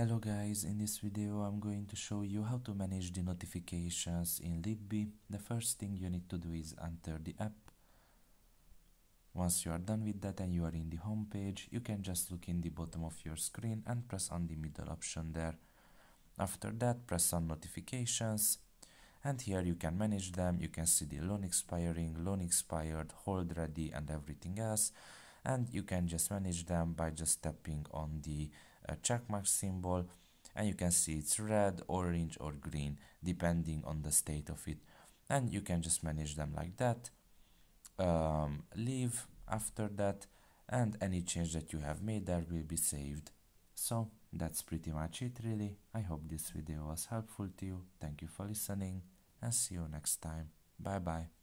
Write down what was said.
Hello guys, in this video I'm going to show you how to manage the notifications in Libby. The first thing you need to do is enter the app. Once you are done with that and you are in the home page, you can just look in the bottom of your screen and press on the middle option there. After that, press on notifications, and here you can manage them. You can see the loan expiring, loan expired, hold ready and everything else, and you can just manage them by just tapping on the checkmark symbol, and you can see it's red, orange or green depending on the state of it, and you can just manage them like that. Leave after that, and any change that you have made there will be saved. So that's pretty much it really. I hope this video was helpful to you. Thank you for listening and see you next time. Bye bye.